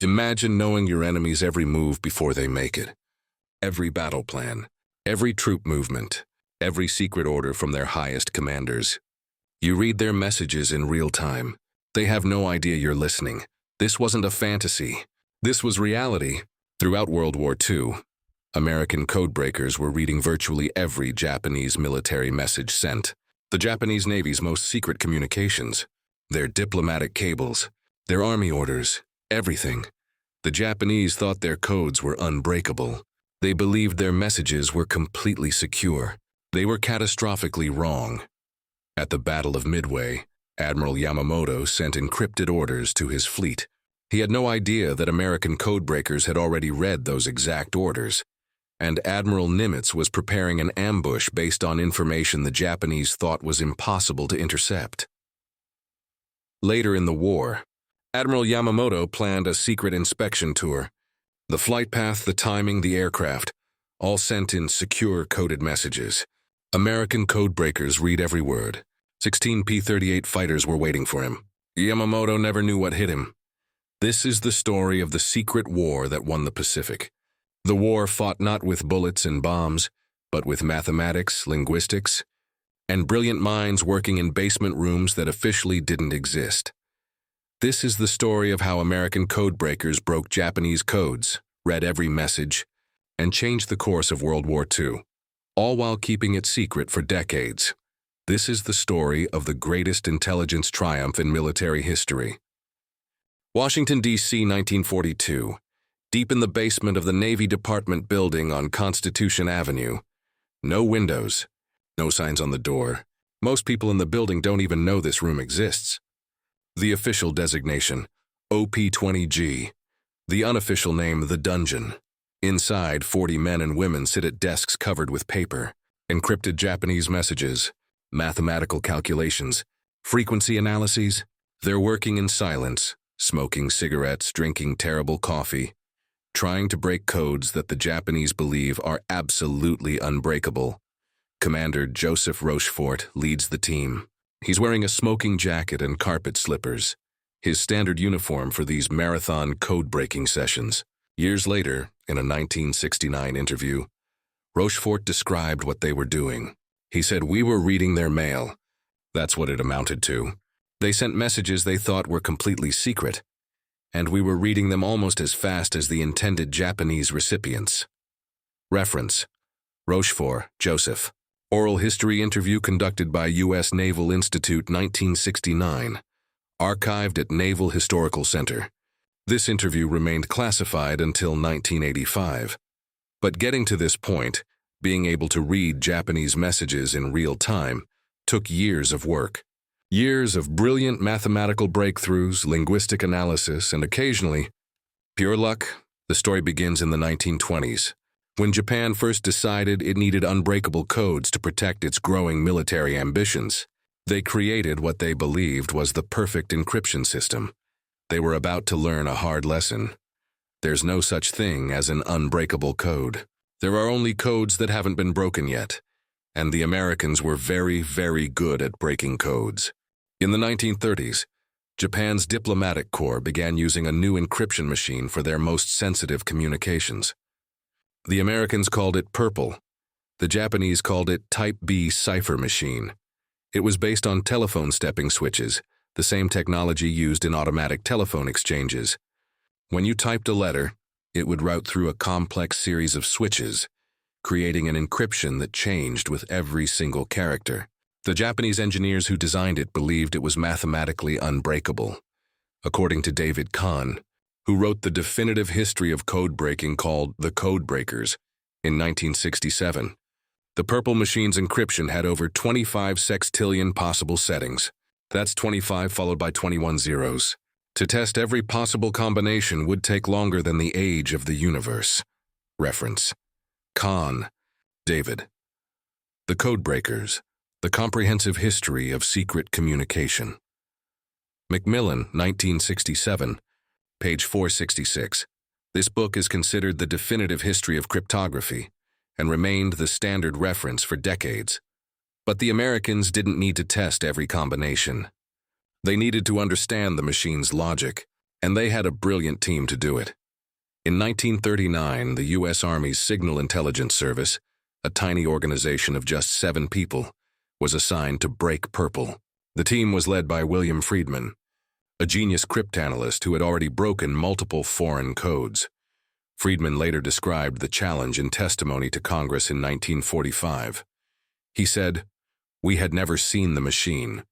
Imagine knowing your enemy's every move before they make it. Every battle plan, every troop movement, every secret order from their highest commanders. You read their messages in real time. They have no idea you're listening. This wasn't a fantasy. This was reality. Throughout World War II, American codebreakers were reading virtually every Japanese military message sent. The Japanese Navy's most secret communications, their diplomatic cables, their army orders, everything. The Japanese thought their codes were unbreakable. They believed their messages were completely secure. They were catastrophically wrong. At the Battle of Midway, Admiral Yamamoto sent encrypted orders to his fleet. He had no idea that American codebreakers had already read those exact orders, and Admiral Nimitz was preparing an ambush based on information the Japanese thought was impossible to intercept. Later in the war, Admiral Yamamoto planned a secret inspection tour. The flight path, the timing, the aircraft, all sent in secure coded messages. American codebreakers read every word. 16 P-38 fighters were waiting for him. Yamamoto never knew what hit him. This is the story of the secret war that won the Pacific. The war fought not with bullets and bombs, but with mathematics, linguistics, and brilliant minds working in basement rooms that officially didn't exist. This is the story of how American codebreakers broke Japanese codes, read every message, and changed the course of World War II, all while keeping it secret for decades. This is the story of the greatest intelligence triumph in military history. Washington, D.C., 1942. Deep in the basement of the Navy Department building on Constitution Avenue. No windows, no signs on the door. Most people in the building don't even know this room exists. The official designation, OP-20G. The unofficial name, the dungeon. Inside, 40 men and women sit at desks covered with paper, encrypted Japanese messages, mathematical calculations, frequency analyses. They're working in silence, smoking cigarettes, drinking terrible coffee, trying to break codes that the Japanese believe are absolutely unbreakable. Commander Joseph Rochefort leads the team. He's wearing a smoking jacket and carpet slippers, his standard uniform for these marathon code-breaking sessions. Years later, in a 1969 interview, Rochefort described what they were doing. He said, "We were reading their mail." That's what it amounted to. They sent messages they thought were completely secret, and we were reading them almost as fast as the intended Japanese recipients. Reference: Rochefort, Joseph. Oral history interview conducted by U.S. Naval Institute, 1969. Archived at Naval Historical Center. This interview remained classified until 1985. But getting to this point, being able to read Japanese messages in real time, took years of work. Years of brilliant mathematical breakthroughs, linguistic analysis, and occasionally, pure luck. The story begins in the 1920s, when Japan first decided it needed unbreakable codes to protect its growing military ambitions. They created what they believed was the perfect encryption system. They were about to learn a hard lesson. There's no such thing as an unbreakable code. There are only codes that haven't been broken yet, and the Americans were very, very good at breaking codes. In the 1930s, Japan's diplomatic corps began using a new encryption machine for their most sensitive communications. The Americans called it Purple. The Japanese called it Type B cipher machine. It was based on telephone stepping switches, the same technology used in automatic telephone exchanges. When you typed a letter, it would route through a complex series of switches, creating an encryption that changed with every single character. The Japanese engineers who designed it believed it was mathematically unbreakable. According to David Kahn, who wrote the definitive history of code breaking called The Codebreakers in 1967, the Purple machine's encryption had over 25 sextillion possible settings. That's 25 followed by 21 zeros. To test every possible combination would take longer than the age of the universe. Reference: Kahn, David. The Codebreakers, The Comprehensive History of Secret Communication. Macmillan, 1967, page 466. This book is considered the definitive history of cryptography and remained the standard reference for decades. But the Americans didn't need to test every combination. They needed to understand the machine's logic. And they had a brilliant team to do it. In 1939, the U.S. Army's Signal Intelligence Service, a tiny organization of just 7 people, was assigned to break purple. The team was led by William Friedman, a genius cryptanalyst who had already broken multiple foreign codes. Friedman later described the challenge in testimony to Congress in 1945. He said, "We had never seen the machine.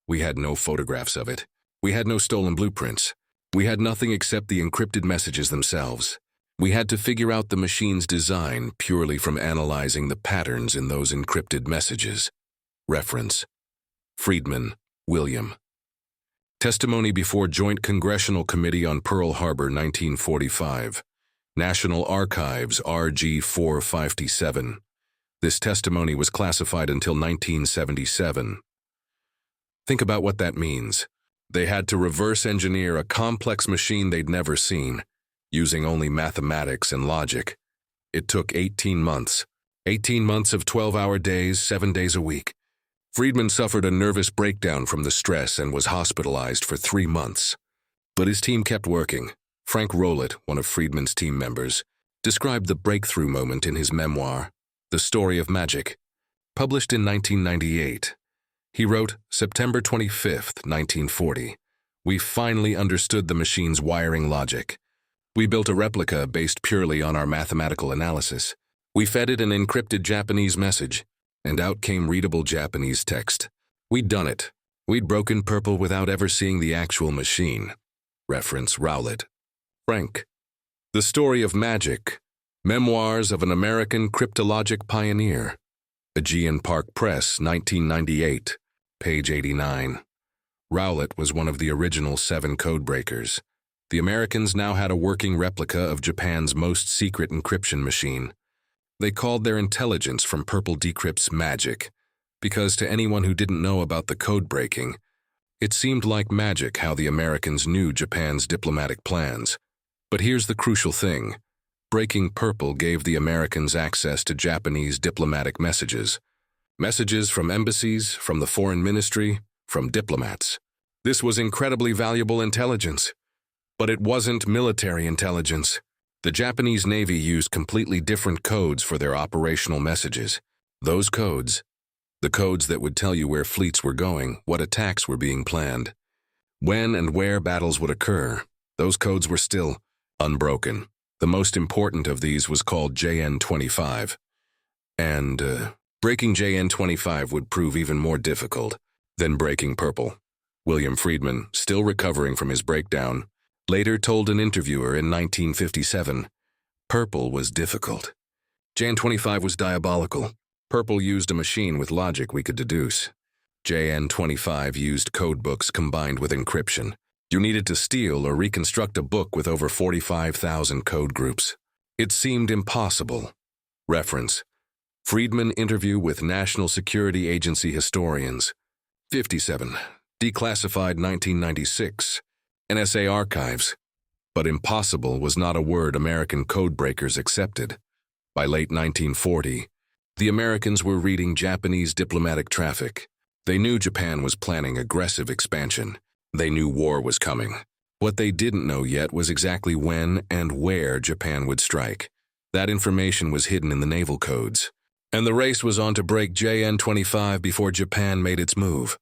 We had no photographs of it. We had no stolen blueprints. We had nothing except the encrypted messages themselves. We had to figure out the machine's design purely from analyzing the patterns in those encrypted messages." Reference: Friedman, William. Testimony before Joint Congressional Committee on Pearl Harbor, 1945. National Archives, RG 457. This testimony was classified until 1977. Think about what that means. They had to reverse engineer a complex machine they'd never seen, using only mathematics and logic. It took 18 months. 18 months of 12-hour days, 7 days a week. Friedman suffered a nervous breakdown from the stress and was hospitalized for 3 months. But his team kept working. Frank Rowlett, one of Friedman's team members, described the breakthrough moment in his memoir, The Story of Magic. Published in 1998, he wrote, September 25, 1940, "We finally understood the machine's wiring logic. We built a replica based purely on our mathematical analysis. We fed it an encrypted Japanese message, and out came readable Japanese text. We'd done it. We'd broken purple without ever seeing the actual machine." Reference: Rowlett. Frank. The Story of Magic. Memoirs of an American Cryptologic Pioneer. Aegean Park Press, 1998, page 89. Rowlett was one of the original 7 codebreakers. The Americans now had a working replica of Japan's most secret encryption machine. They called their intelligence from Purple Decrypt's magic, because to anyone who didn't know about the code breaking, it seemed like magic how the Americans knew Japan's diplomatic plans. But here's the crucial thing. Breaking purple gave the Americans access to Japanese diplomatic messages. Messages from embassies, from the foreign ministry, from diplomats. This was incredibly valuable intelligence. But it wasn't military intelligence. The Japanese Navy used completely different codes for their operational messages. Those codes, the codes that would tell you where fleets were going, what attacks were being planned, when and where battles would occur, those codes were still unbroken. The most important of these was called JN-25. And breaking JN-25 would prove even more difficult than breaking purple. William Friedman, still recovering from his breakdown, later told an interviewer in 1957, "Purple was difficult. JN-25 was diabolical. Purple used a machine with logic we could deduce. JN-25 used code books combined with encryption. You needed to steal or reconstruct a book with over 45,000 code groups. It seemed impossible." Reference: Friedman interview with National Security Agency historians. 57. Declassified 1996. NSA archives. But impossible was not a word American codebreakers accepted. By late 1940, the Americans were reading Japanese diplomatic traffic. They knew Japan was planning aggressive expansion. They knew war was coming. What they didn't know yet was exactly when and where Japan would strike. That information was hidden in the naval codes. And the race was on to break JN-25 before Japan made its move.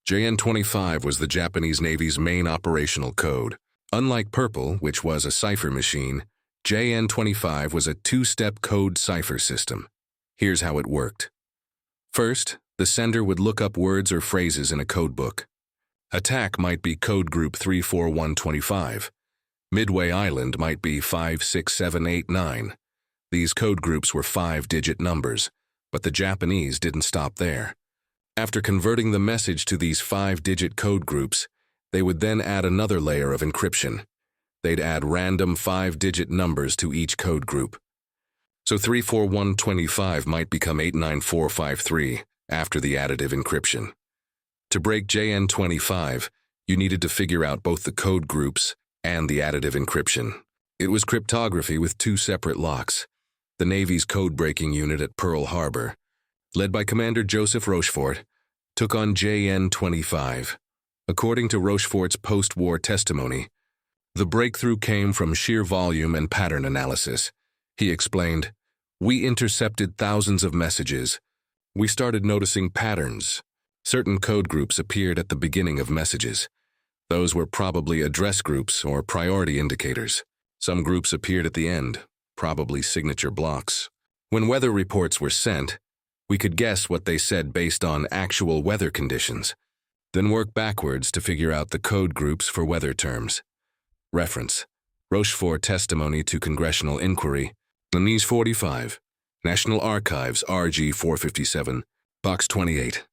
JN-25 was the Japanese Navy's main operational code. Unlike Purple, which was a cipher machine, JN-25 was a 2-step code cipher system. Here's how it worked. First, the sender would look up words or phrases in a code book. Attack might be code group 34125. Midway Island might be 56789. These code groups were 5-digit numbers, but the Japanese didn't stop there. After converting the message to these 5-digit code groups, they would then add another layer of encryption. They'd add random 5-digit numbers to each code group. So 34125 might become 89453 after the additive encryption. To break JN-25, you needed to figure out both the code groups and the additive encryption. It was cryptography with 2 separate locks. The Navy's code-breaking unit at Pearl Harbor, led by Commander Joseph Rochefort, took on JN-25. According to Rochefort's post-war testimony, The breakthrough came from sheer volume and pattern analysis. He explained, "We intercepted thousands of messages. We started noticing patterns. Certain code groups appeared at the beginning of messages. Those were probably address groups or priority indicators. Some groups appeared at the end, probably signature blocks. When weather reports were sent, we could guess what they said based on actual weather conditions, then work backwards to figure out the code groups for weather terms." Reference: Rochefort Testimony to Congressional Inquiry, Lanise 45, National Archives, RG 457, Box 28.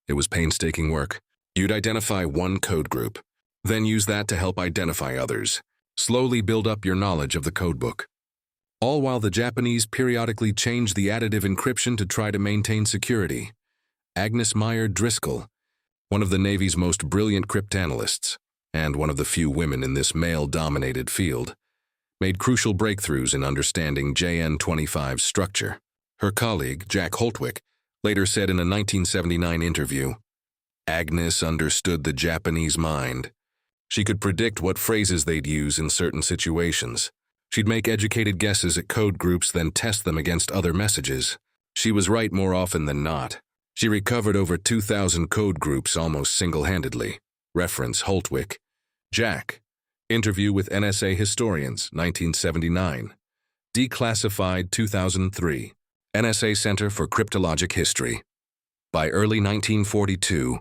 It was painstaking work. You'd identify one code group, then use that to help identify others. Slowly build up your knowledge of the codebook. All while the Japanese periodically changed the additive encryption to try to maintain security. Agnes Meyer Driscoll, one of the Navy's most brilliant cryptanalysts, and one of the few women in this male-dominated field, made crucial breakthroughs in understanding JN-25's structure. Her colleague, Jack Holtwick, later said in a 1979 interview, "Agnes understood the Japanese mind. She could predict what phrases they'd use in certain situations. She'd make educated guesses at code groups, then test them against other messages. She was right more often than not. She recovered over 2,000 code groups almost single-handedly." Reference: Holtwick. Jack. Interview with NSA Historians, 1979. Declassified 2003. NSA Center for Cryptologic History. By early 1942,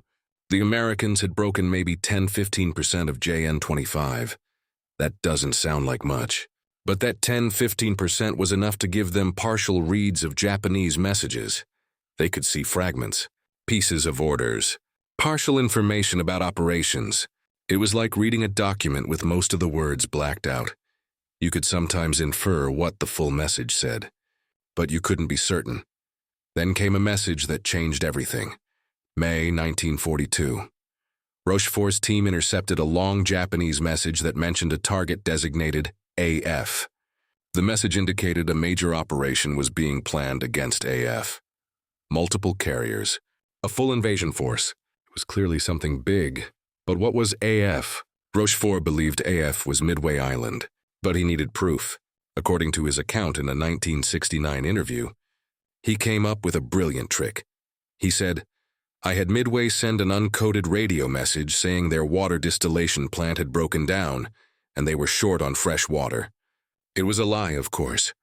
the Americans had broken maybe 10–15% of JN-25. That doesn't sound like much, but that 10–15% was enough to give them partial reads of Japanese messages. They could see fragments, pieces of orders, partial information about operations. It was like reading a document with most of the words blacked out. You could sometimes infer what the full message said, but you couldn't be certain. Then came a message that changed everything. May 1942. Rochefort's team intercepted a long Japanese message that mentioned a target designated AF. The message indicated a major operation was being planned against AF. Multiple carriers, a full invasion force. It was clearly something big. But what was AF? Rochefort believed AF was Midway Island, but he needed proof. According to his account in a 1969 interview, he came up with a brilliant trick. He said, "I had Midway send an uncoded radio message saying their water distillation plant had broken down and they were short on fresh water." It was a lie, of course.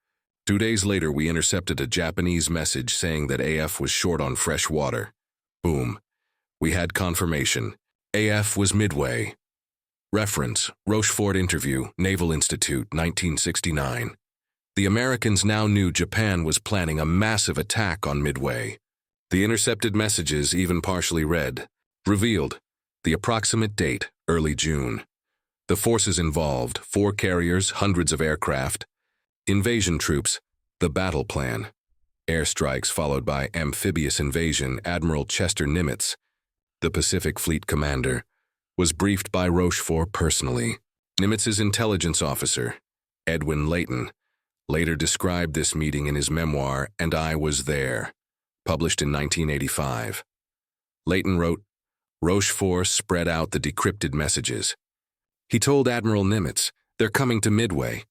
2 days later, we intercepted a Japanese message saying that AF was short on fresh water. Boom. We had confirmation. AF was Midway. Reference: Rochefort Interview, Naval Institute, 1969. The Americans now knew Japan was planning a massive attack on Midway. The intercepted messages, even partially read, revealed the approximate date, early June. The forces involved: 4 carriers, hundreds of aircraft, invasion troops, the battle plan, airstrikes followed by amphibious invasion. Admiral Chester Nimitz, the Pacific Fleet commander, was briefed by Rochefort personally. Nimitz's intelligence officer, Edwin Layton, later described this meeting in his memoir, And I Was There, published in 1985. Layton wrote, Rochefort spread out the decrypted messages. He told Admiral Nimitz, "They're coming to Midway.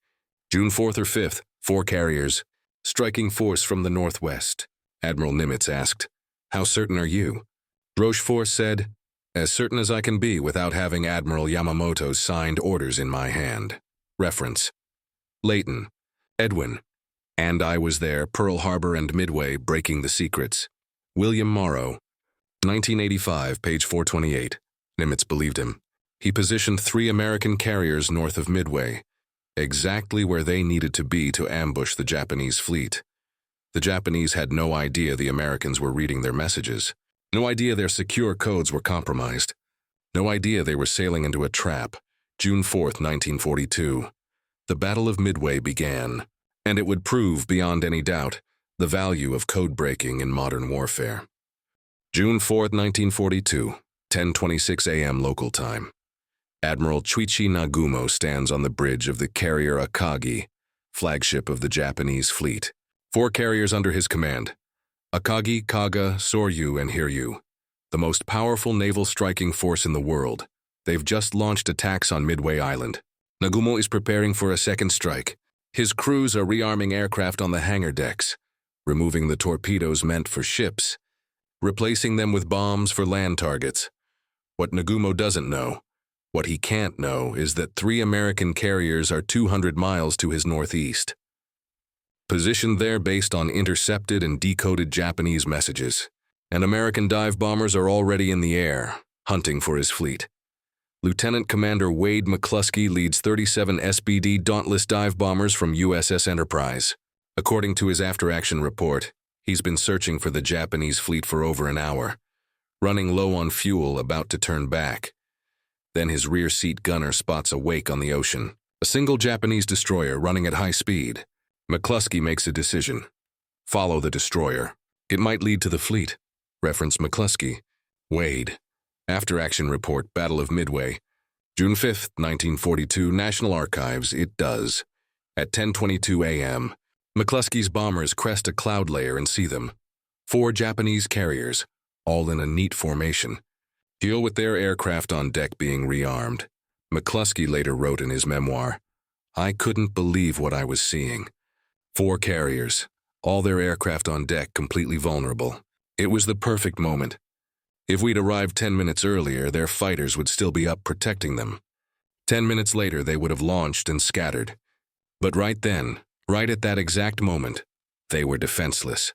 June 4th or 5th, 4 carriers, striking force from the northwest." Admiral Nimitz asked, "How certain are you?" Rochefort said, "As certain as I can be without having Admiral Yamamoto's signed orders in my hand." Reference: Layton, Edwin, And I Was There, Pearl Harbor and Midway, Breaking the Secrets. William Morrow, 1985, page 428. Nimitz believed him. He positioned 3 American carriers north of Midway, exactly where they needed to be to ambush the Japanese fleet. The Japanese had no idea the Americans were reading their messages. No idea their secure codes were compromised. No idea they were sailing into a trap. June 4th, 1942. The Battle of Midway began, and it would prove beyond any doubt the value of code breaking in modern warfare. June 4th, 1942, 10:26 a.m. local time. Admiral Chuichi Nagumo stands on the bridge of the carrier Akagi, flagship of the Japanese fleet. 4 carriers under his command: Akagi, Kaga, Soryu, and Hiryu, the most powerful naval striking force in the world. They've just launched attacks on Midway Island. Nagumo is preparing for a second strike. His crews are rearming aircraft on the hangar decks, removing the torpedoes meant for ships, replacing them with bombs for land targets. What Nagumo doesn't know, what he can't know, is that 3 American carriers are 200 miles to his northeast, positioned there based on intercepted and decoded Japanese messages. And American dive bombers are already in the air, hunting for his fleet. Lieutenant Commander Wade McCluskey leads 37 SBD Dauntless dive bombers from USS Enterprise. According to his after-action report, he's been searching for the Japanese fleet for over an hour, running low on fuel, about to turn back. Then his rear seat gunner spots a wake on the ocean, a single Japanese destroyer running at high speed. McCluskey makes a decision. Follow the destroyer. It might lead to the fleet. Reference McCluskey. Wade. After-action report, Battle of Midway. June 5, 1942, National Archives. It does. At 10:22 a.m., McCluskey's bombers crest a cloud layer and see them. 4 Japanese carriers, all in a neat formation, deal with their aircraft on deck being rearmed. McCluskey later wrote in his memoir, "I couldn't believe what I was seeing. 4 carriers, all their aircraft on deck completely vulnerable. It was the perfect moment. If we'd arrived 10 minutes earlier, their fighters would still be up protecting them. 10 minutes later, they would have launched and scattered. But right then, right at that exact moment, they were defenseless."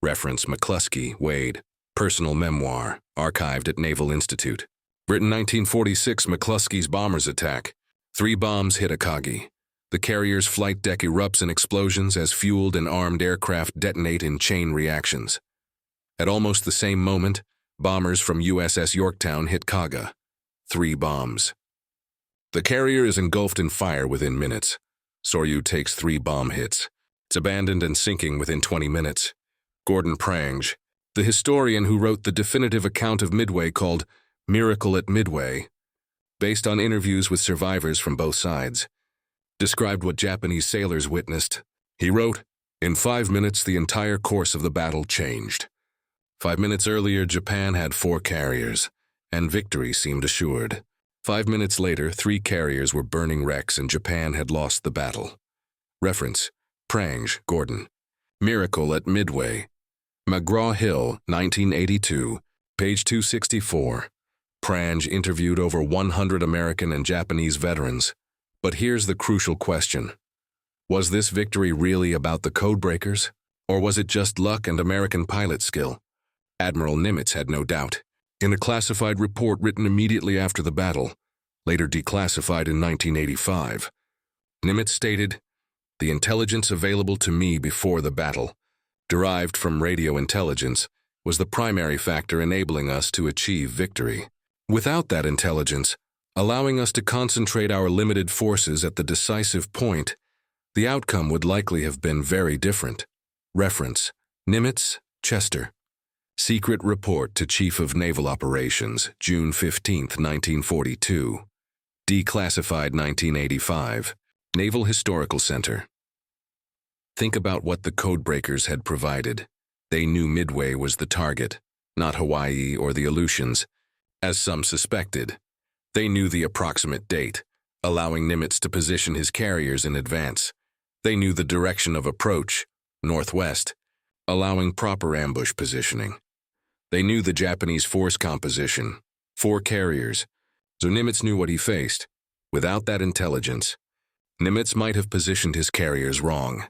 Reference McCluskey, Wade. Personal memoir, archived at Naval Institute. Written 1946, McCluskey's bombers attack. 3 bombs hit Akagi. The carrier's flight deck erupts in explosions as fueled and armed aircraft detonate in chain reactions. At almost the same moment, bombers from USS Yorktown hit Kaga. 3 bombs. The carrier is engulfed in fire within minutes. Soryu takes 3 bomb hits. It's abandoned and sinking within 20 minutes. Gordon Prange, the historian who wrote the definitive account of Midway called Miracle at Midway, based on interviews with survivors from both sides, described what Japanese sailors witnessed. He wrote, "In 5 minutes, the entire course of the battle changed. 5 minutes earlier, Japan had 4 carriers, and victory seemed assured. 5 minutes later, 3 carriers were burning wrecks and Japan had lost the battle." Reference, Prange, Gordon. Miracle at Midway. McGraw-Hill, 1982, page 264. Prange interviewed over 100 American and Japanese veterans. But here's the crucial question. Was this victory really about the codebreakers? Or was it just luck and American pilot skill? Admiral Nimitz had no doubt. In a classified report written immediately after the battle, later declassified in 1985, Nimitz stated, "The intelligence available to me before the battle, derived from radio intelligence, was the primary factor enabling us to achieve victory. Without that intelligence, allowing us to concentrate our limited forces at the decisive point, the outcome would likely have been very different." Reference, Nimitz, Chester. Secret Report to Chief of Naval Operations, June 15, 1942. Declassified 1985. Naval Historical Center. Think about what the codebreakers had provided. They knew Midway was the target, not Hawaii or the Aleutians, as some suspected. They knew the approximate date, allowing Nimitz to position his carriers in advance. They knew the direction of approach, northwest, allowing proper ambush positioning. They knew the Japanese force composition, 4 carriers, so Nimitz knew what he faced. Without that intelligence, Nimitz might have positioned his carriers wrong,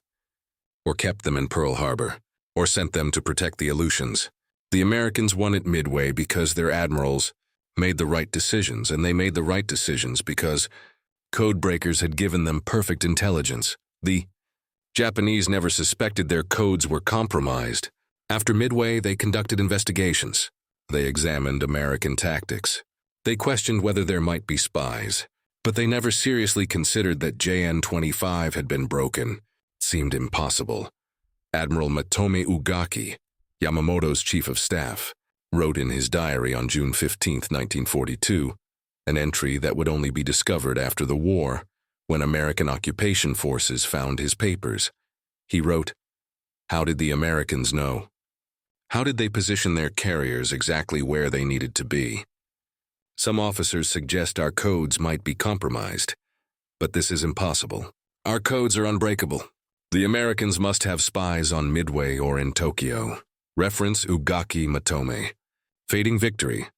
or kept them in Pearl Harbor, or sent them to protect the Aleutians. The Americans won at Midway because their admirals made the right decisions, and they made the right decisions because codebreakers had given them perfect intelligence. The Japanese never suspected their codes were compromised. After Midway, they conducted investigations. They examined American tactics. They questioned whether there might be spies, but they never seriously considered that JN-25 had been broken. It seemed impossible. Admiral Matome Ugaki, Yamamoto's chief of staff, wrote in his diary on June 15, 1942, an entry that would only be discovered after the war, when American occupation forces found his papers. He wrote, "How did the Americans know? How did they position their carriers exactly where they needed to be? Some officers suggest our codes might be compromised. But this is impossible. Our codes are unbreakable. The Americans must have spies on Midway or in Tokyo. Reference Ugaki Matome. Fading Victory.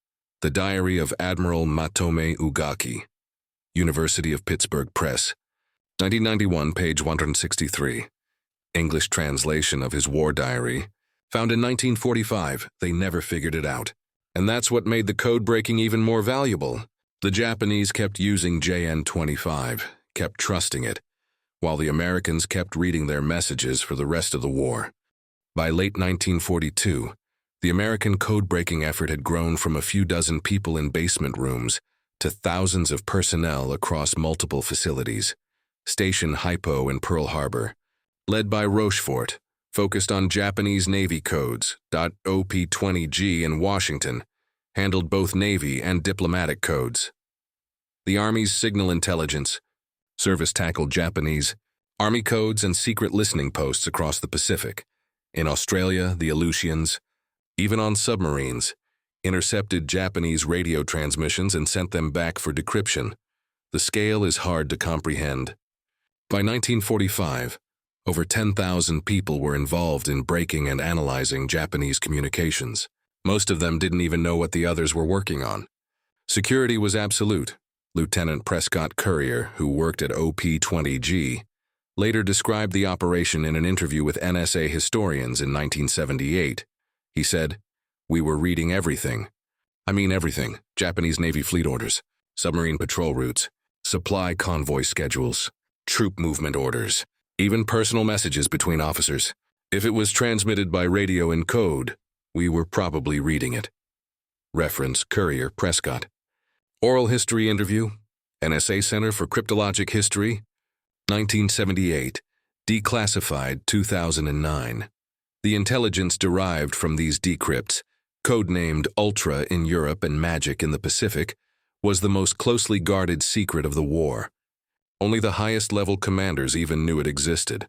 The Diary of Admiral Matome Ugaki. University of Pittsburgh Press. 1991, page 163. English translation of his war diary. Found in 1945, they never figured it out. And that's what made the code breaking even more valuable. The Japanese kept using JN-25, kept trusting it, while the Americans kept reading their messages for the rest of the war. By late 1942, the American code-breaking effort had grown from a few dozen people in basement rooms to thousands of personnel across multiple facilities. Station Hypo in Pearl Harbor, led by Rochefort, focused on Japanese Navy codes. OP-20G in Washington handled both Navy and diplomatic codes. The Army's signal intelligence service tackled Japanese Army codes and secret listening posts across the Pacific. In Australia, the Aleutians, even on submarines, intercepted Japanese radio transmissions and sent them back for decryption. The scale is hard to comprehend. By 1945, over 10,000 people were involved in breaking and analyzing Japanese communications. Most of them didn't even know what the others were working on. Security was absolute. Lieutenant Prescott Currier, who worked at OP-20G, later described the operation in an interview with NSA historians in 1978. He said, "We were reading everything. I mean everything. Japanese Navy fleet orders, submarine patrol routes, supply convoy schedules, troop movement orders, even personal messages between officers. If it was transmitted by radio in code, we were probably reading it." Reference Currier Prescott. Oral History Interview, NSA Center for Cryptologic History, 1978, declassified 2009. The intelligence derived from these decrypts, codenamed Ultra in Europe and Magic in the Pacific, was the most closely guarded secret of the war. Only the highest-level commanders even knew it existed.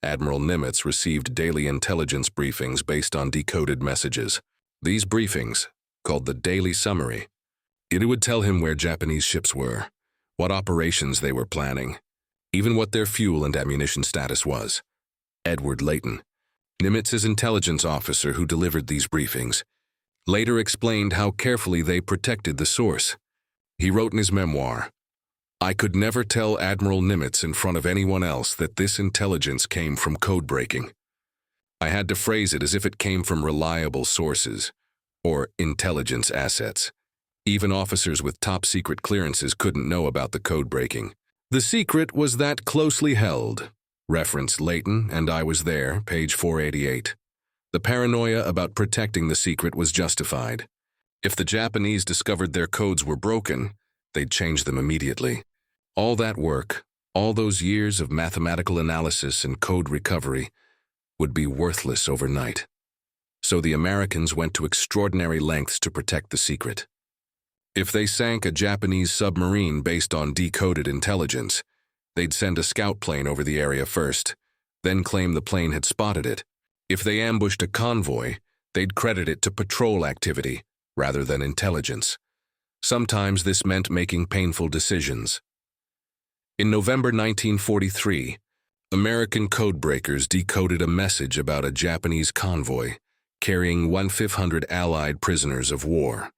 Admiral Nimitz received daily intelligence briefings based on decoded messages. These briefings, called the Daily Summary, it would tell him where Japanese ships were, what operations they were planning, even what their fuel and ammunition status was. Edward Layton, Nimitz's intelligence officer who delivered these briefings, later explained how carefully they protected the source. He wrote in his memoir, "I could never tell Admiral Nimitz in front of anyone else that this intelligence came from code breaking. I had to phrase it as if it came from reliable sources, or intelligence assets. Even officers with top-secret clearances couldn't know about the code breaking. The secret was that closely held." Reference Layton, and I was there, page 488. The paranoia about protecting the secret was justified. If the Japanese discovered their codes were broken, they'd change them immediately. All that work, all those years of mathematical analysis and code recovery, would be worthless overnight. So the Americans went to extraordinary lengths to protect the secret. If they sank a Japanese submarine based on decoded intelligence, they'd send a scout plane over the area first, then claim the plane had spotted it. If they ambushed a convoy, they'd credit it to patrol activity rather than intelligence. Sometimes this meant making painful decisions. In November 1943, American codebreakers decoded a message about a Japanese convoy carrying 1/500 Allied prisoners of war.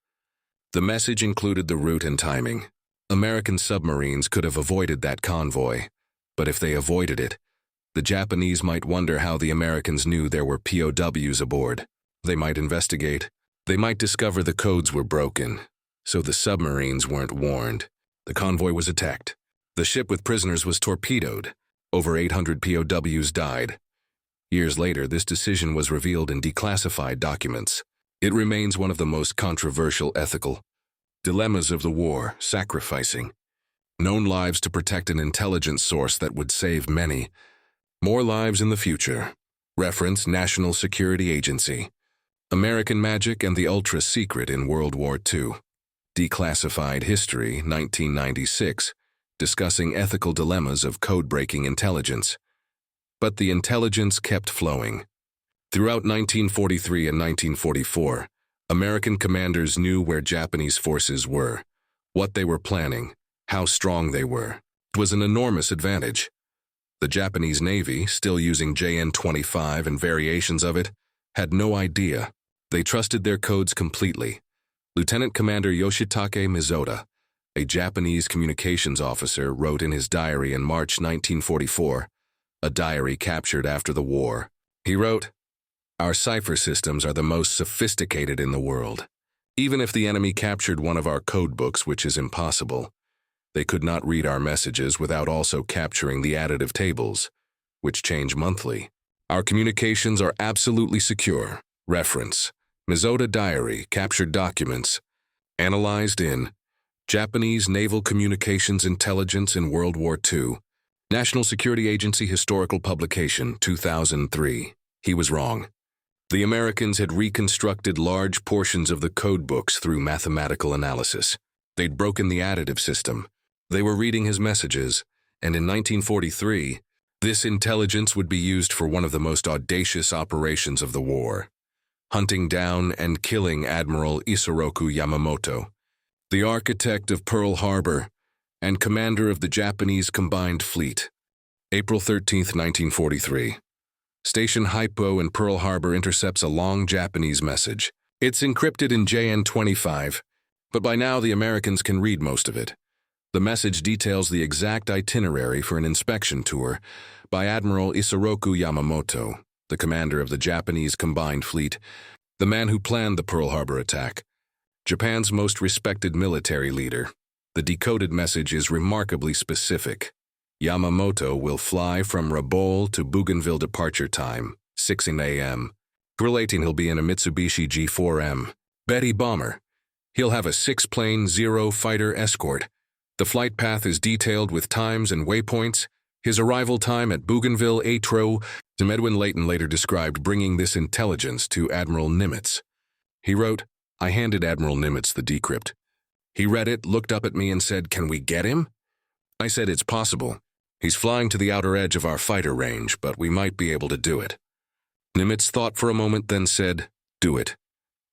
The message included the route and timing. American submarines could have avoided that convoy, but if they avoided it, the Japanese might wonder how the Americans knew there were POWs aboard. They might investigate. They might discover the codes were broken, so the submarines weren't warned. The convoy was attacked. The ship with prisoners was torpedoed. Over 800 POWs died. Years later, this decision was revealed in declassified documents. It remains one of the most controversial ethical dilemmas of the war, sacrificing known lives to protect an intelligence source that would save many more lives in the future. Reference National Security Agency. American Magic and the Ultra Secret in World War II. Declassified History, 1996, discussing ethical dilemmas of code-breaking intelligence. But the intelligence kept flowing. Throughout 1943 and 1944, American commanders knew where Japanese forces were, what they were planning, how strong they were. was an enormous advantage. The Japanese Navy, still using JN-25 and variations of it, had no idea. They trusted their codes completely. Lieutenant Commander Yoshitake Mizoda, a Japanese communications officer, wrote in his diary in March 1944, a diary captured after the war. He wrote, "Our cipher systems are the most sophisticated in the world. Even if the enemy captured one of our code books, which is impossible, they could not read our messages without also capturing the additive tables, which change monthly. Our communications are absolutely secure." Reference: Mizoda Diary, captured documents, analyzed in Japanese Naval Communications Intelligence in World War II, National Security Agency Historical Publication, 2003. He was wrong. The Americans had reconstructed large portions of the code books through mathematical analysis. They'd broken the additive system. They were reading his messages, and in 1943, this intelligence would be used for one of the most audacious operations of the war, hunting down and killing Admiral Isoroku Yamamoto, the architect of Pearl Harbor and commander of the Japanese Combined Fleet. April 13, 1943. Station Hypo in Pearl Harbor intercepts a long Japanese message. It's encrypted in JN-25, but by now the Americans can read most of it. The message details the exact itinerary for an inspection tour by Admiral Isoroku Yamamoto, the commander of the Japanese Combined Fleet, the man who planned the Pearl Harbor attack, Japan's most respected military leader. The decoded message is remarkably specific. Yamamoto will fly from Rabaul to Bougainville departure time, 6 a.m. Relating he'll be in a Mitsubishi G4M Betty bomber. He'll have a 6-plane Zero fighter escort. The flight path is detailed with times and waypoints. His arrival time at Bougainville Atro. Edwin Layton later described bringing this intelligence to Admiral Nimitz. He wrote, "I handed Admiral Nimitz the decrypt. He read it, looked up at me and said, 'Can we get him?' I said, 'It's possible. He's flying to the outer edge of our fighter range, but we might be able to do it.' Nimitz thought for a moment, then said, 'Do it.'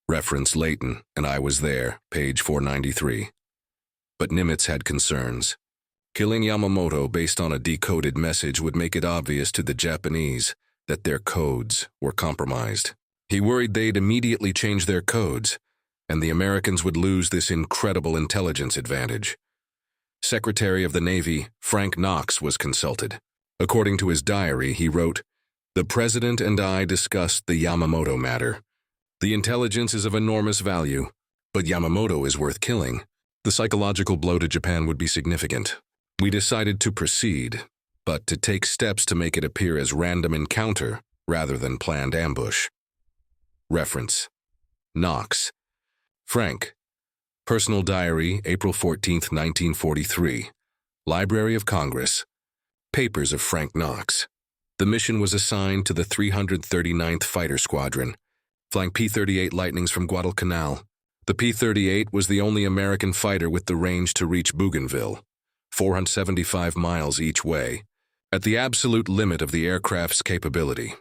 Reference Layton, and I was there, page 493. But Nimitz had concerns. Killing Yamamoto based on a decoded message would make it obvious to the Japanese that their codes were compromised. He worried they'd immediately change their codes, and the Americans would lose this incredible intelligence advantage. Secretary of the Navy, Frank Knox, was consulted. According to his diary, he wrote, "The President and I discussed the Yamamoto matter. The intelligence is of enormous value, but Yamamoto is worth killing. The psychological blow to Japan would be significant. We decided to proceed, but to take steps to make it appear as random encounter rather than planned ambush." Reference: Knox. Frank. Personal Diary, April 14, 1943. Library of Congress. Papers of Frank Knox. The mission was assigned to the 339th Fighter Squadron, flying P-38 Lightnings from Guadalcanal. The P-38 was the only American fighter with the range to reach Bougainville, 475 miles each way, at the absolute limit of the aircraft's capability.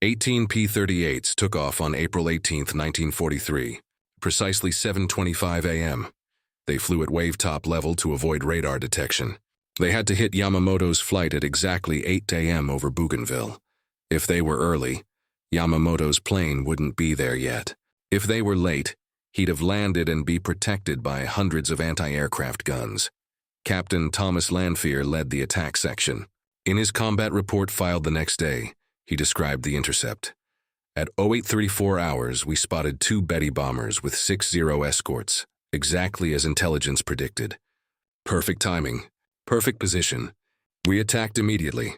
18 P-38s took off on April 18, 1943, precisely 7:25 a.m. They flew at wave-top level to avoid radar detection. They had to hit Yamamoto's flight at exactly 8 a.m. over Bougainville. If they were early, Yamamoto's plane wouldn't be there yet. If they were late, he'd have landed and be protected by hundreds of anti-aircraft guns. Captain Thomas Lanphier led the attack section. In his combat report filed the next day, he described the intercept. At 0834 hours, we spotted 2 Betty bombers with 6 Zero escorts, exactly as intelligence predicted. Perfect timing, perfect position. We attacked immediately.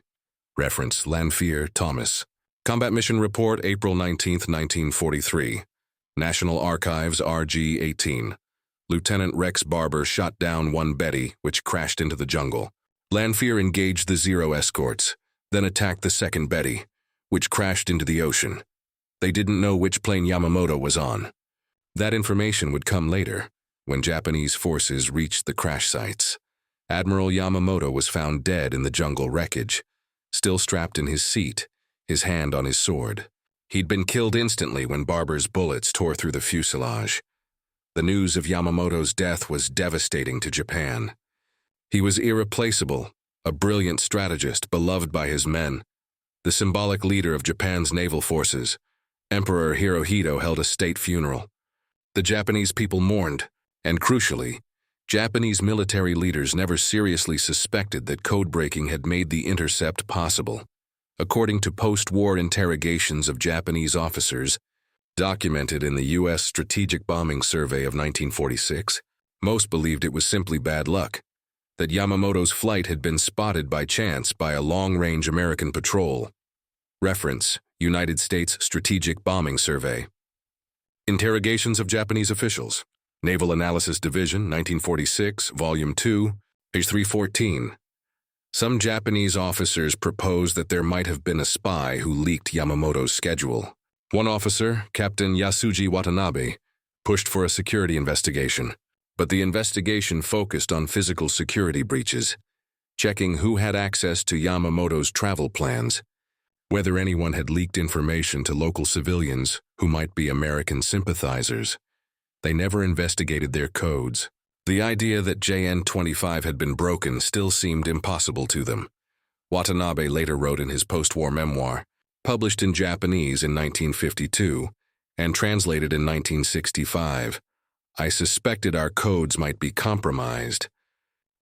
Reference: Lanphier, Thomas. Combat Mission Report, April 19, 1943. National Archives, RG-18. Lieutenant Rex Barber shot down 1 Betty, which crashed into the jungle. Lanphier engaged the Zero escorts, then attacked the 2nd Betty, which crashed into the ocean. They didn't know which plane Yamamoto was on. That information would come later, when Japanese forces reached the crash sites. Admiral Yamamoto was found dead in the jungle wreckage, still strapped in his seat, his hand on his sword. He'd been killed instantly when Barber's bullets tore through the fuselage. The news of Yamamoto's death was devastating to Japan. He was irreplaceable, a brilliant strategist beloved by his men, the symbolic leader of Japan's naval forces. Emperor Hirohito held a state funeral. The Japanese people mourned, and crucially, Japanese military leaders never seriously suspected that code-breaking had made the intercept possible. According to post-war interrogations of Japanese officers, documented in the U.S. Strategic Bombing Survey of 1946, most believed it was simply bad luck, that Yamamoto's flight had been spotted by chance by a long-range American patrol. Reference: United States Strategic Bombing Survey. Interrogations of Japanese officials. Naval Analysis Division, 1946, Volume 2, page 314. Some Japanese officers proposed that there might have been a spy who leaked Yamamoto's schedule. One officer, Captain Yasuji Watanabe, pushed for a security investigation, but the investigation focused on physical security breaches, checking who had access to Yamamoto's travel plans, whether anyone had leaked information to local civilians who might be American sympathizers. They never investigated their codes. The idea that JN-25 had been broken still seemed impossible to them. Watanabe later wrote in his post-war memoir, published in Japanese in 1952 and translated in 1965, "I suspected our codes might be compromised.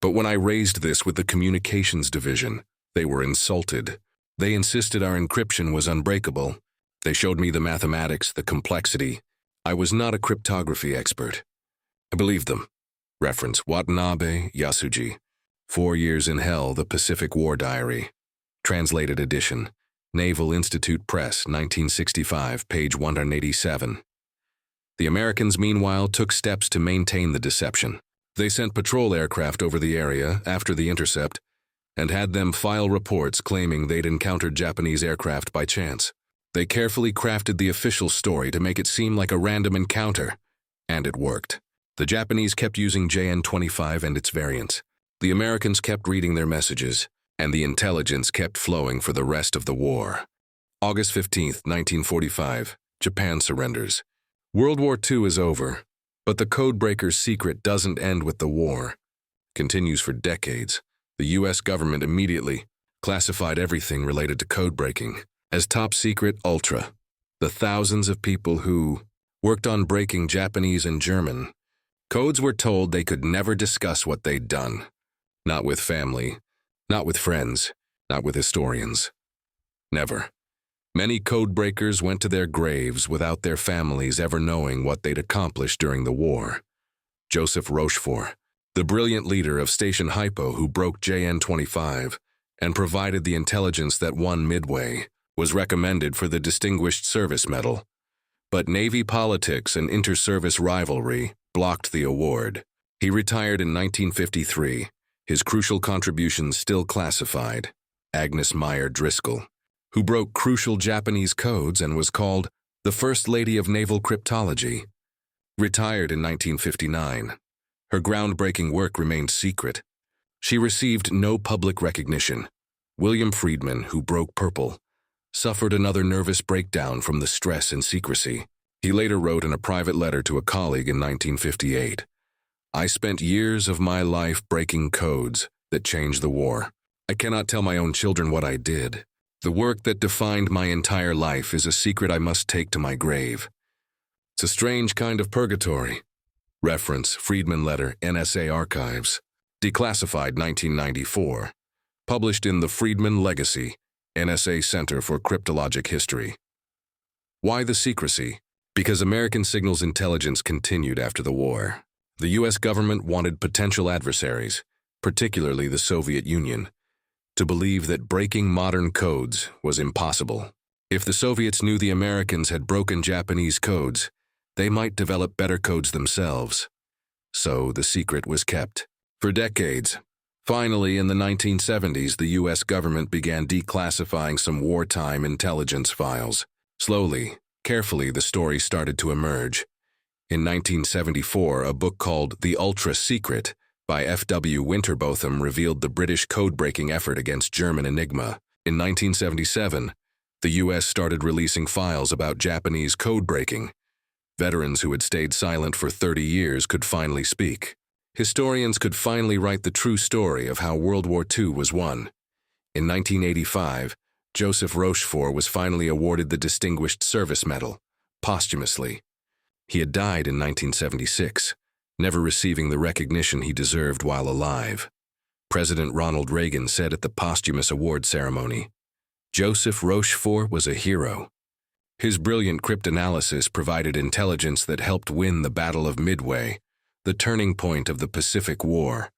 But when I raised this with the communications division, they were insulted. They insisted our encryption was unbreakable. They showed me the mathematics, the complexity. I was not a cryptography expert. I believed them." Reference: Watanabe, Yasuji. 4 Years in Hell, The Pacific War Diary. Translated edition. Naval Institute Press, 1965, page 187. The Americans, meanwhile, took steps to maintain the deception. They sent patrol aircraft over the area after the intercept and had them file reports claiming they'd encountered Japanese aircraft by chance. They carefully crafted the official story to make it seem like a random encounter, and it worked. The Japanese kept using JN-25 and its variants. The Americans kept reading their messages, and the intelligence kept flowing for the rest of the war. August 15, 1945, Japan surrenders. World War II is over, but the codebreakers' secret doesn't end with the war. Continues for decades. The U.S. government immediately classified everything related to codebreaking as top secret ultra. The thousands of people who worked on breaking Japanese and German codes were told they could never discuss what they'd done. Not with family, not with friends, not with historians. Never. Many codebreakers went to their graves without their families ever knowing what they'd accomplished during the war. Joseph Rochefort, the brilliant leader of Station Hypo who broke JN-25 and provided the intelligence that won Midway, was recommended for the Distinguished Service Medal. But Navy politics and inter-service rivalry blocked the award. He retired in 1953, his crucial contributions still classified. Agnes Meyer Driscoll, who broke crucial Japanese codes and was called the First Lady of Naval Cryptology, retired in 1959. Her groundbreaking work remained secret. She received no public recognition. William Friedman, who broke Purple, suffered another nervous breakdown from the stress and secrecy. He later wrote in a private letter to a colleague in 1958, "I spent years of my life breaking codes that changed the war. I cannot tell my own children what I did. The work that defined my entire life is a secret I must take to my grave. It's a strange kind of purgatory." Reference: Friedman Letter, NSA Archives. Declassified 1994. Published in The Friedman Legacy, NSA Center for Cryptologic History. Why the secrecy? Because American signals intelligence continued after the war. The U.S. government wanted potential adversaries, particularly the Soviet Union, to believe that breaking modern codes was impossible. If the Soviets knew the Americans had broken Japanese codes, they might develop better codes themselves. So the secret was kept. For decades. Finally, in the 1970s, the U.S. government began declassifying some wartime intelligence files. Slowly, carefully, the story started to emerge. In 1974, a book called The Ultra Secret by F.W. Winterbotham revealed the British code-breaking effort against German Enigma. In 1977, the U.S. started releasing files about Japanese code-breaking. Veterans who had stayed silent for 30 years could finally speak. historians could finally write the true story of how World War II was won. In 1985, Joseph Rochefort was finally awarded the Distinguished Service Medal, posthumously. He had died in 1976, never receiving the recognition he deserved while alive. President Ronald Reagan said at the posthumous award ceremony, "Joseph Rochefort was a hero. His brilliant cryptanalysis provided intelligence that helped win the Battle of Midway, the turning point of the Pacific War.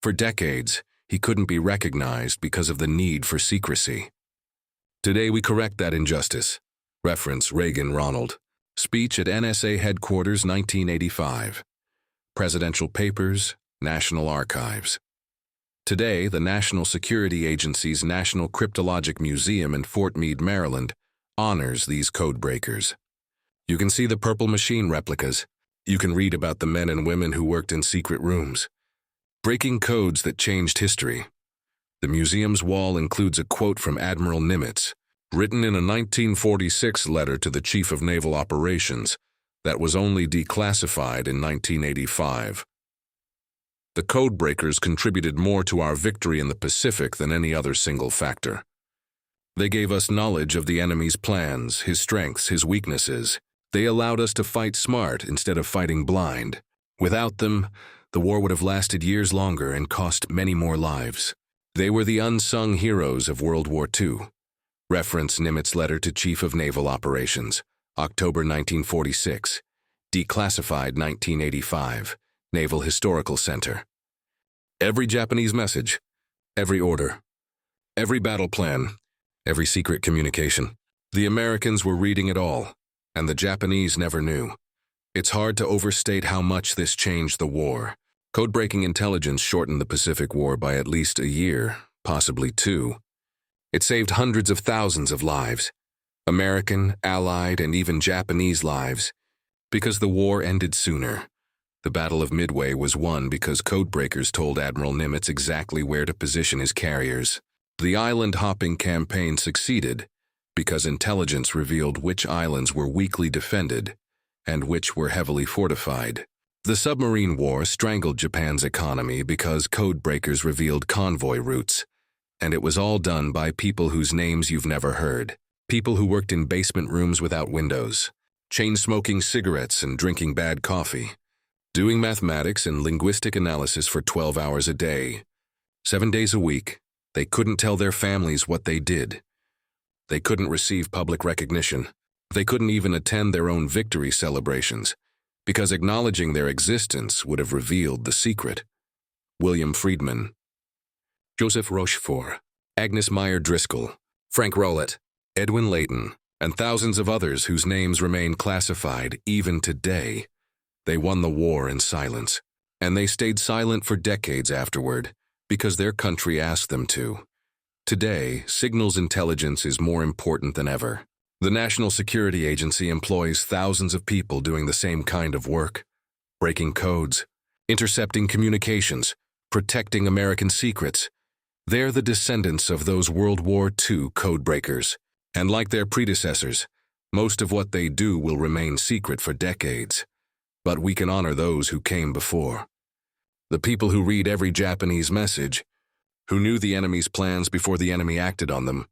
For decades, he couldn't be recognized because of the need for secrecy. Today we correct that injustice." Reference Reagan Ronald. Speech at NSA Headquarters 1985. Presidential Papers, National Archives. Today, the National Security Agency's National Cryptologic Museum in Fort Meade, Maryland, honors these codebreakers. You can see the purple machine replicas. You can read about the men and women who worked in secret rooms, breaking codes that changed history. The museum's wall includes a quote from Admiral Nimitz, written in a 1946 letter to the Chief of Naval Operations that was only declassified in 1985. The codebreakers contributed more to our victory in the Pacific than any other single factor. They gave us knowledge of the enemy's plans, his strengths, his weaknesses. They allowed us to fight smart instead of fighting blind. Without them, the war would have lasted years longer and cost many more lives. They were the unsung heroes of World War II. Reference Nimitz letter to Chief of Naval Operations, October 1946, declassified 1985, Naval Historical Center. Every Japanese message, every order, every battle plan, every secret communication. The Americans were reading it all, and the Japanese never knew. It's hard to overstate how much this changed the war. Code-breaking intelligence shortened the Pacific War by at least a year, possibly 2. It saved hundreds of thousands of lives, American, Allied, and even Japanese lives, because the war ended sooner. The Battle of Midway was won because codebreakers told Admiral Nimitz exactly where to position his carriers. The island-hopping campaign succeeded because intelligence revealed which islands were weakly defended and which were heavily fortified. The submarine war strangled Japan's economy because codebreakers revealed convoy routes, and it was all done by people whose names you've never heard. People who worked in basement rooms without windows, chain-smoking cigarettes and drinking bad coffee, doing mathematics and linguistic analysis for 12 hours a day. 7 days a week, they couldn't tell their families what they did. They couldn't receive public recognition. They couldn't even attend their own victory celebrations, because acknowledging their existence would have revealed the secret. William Friedman. Joseph Rochefort, Agnes Meyer Driscoll, Frank Rowlett, Edwin Layton, and thousands of others whose names remain classified even today. They won the war in silence, and they stayed silent for decades afterward because their country asked them to. Today, signals intelligence is more important than ever. The National Security Agency employs thousands of people doing the same kind of work, breaking codes, intercepting communications, protecting American secrets. They're the descendants of those World War II codebreakers, and like their predecessors, most of what they do will remain secret for decades. But we can honor those who came before. The people who read every Japanese message, who knew the enemy's plans before the enemy acted on them,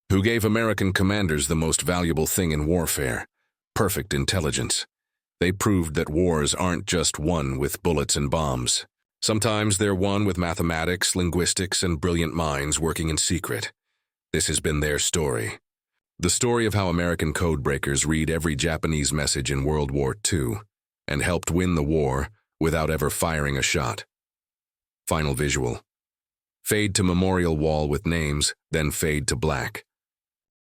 who gave American commanders the most valuable thing in warfare, perfect intelligence. They proved that wars aren't just won with bullets and bombs. Sometimes they're won with mathematics, linguistics, and brilliant minds working in secret. This has been their story. The story of how American codebreakers read every Japanese message in World War II and helped win the war without ever firing a shot. Final visual. Fade to memorial wall with names, then fade to black.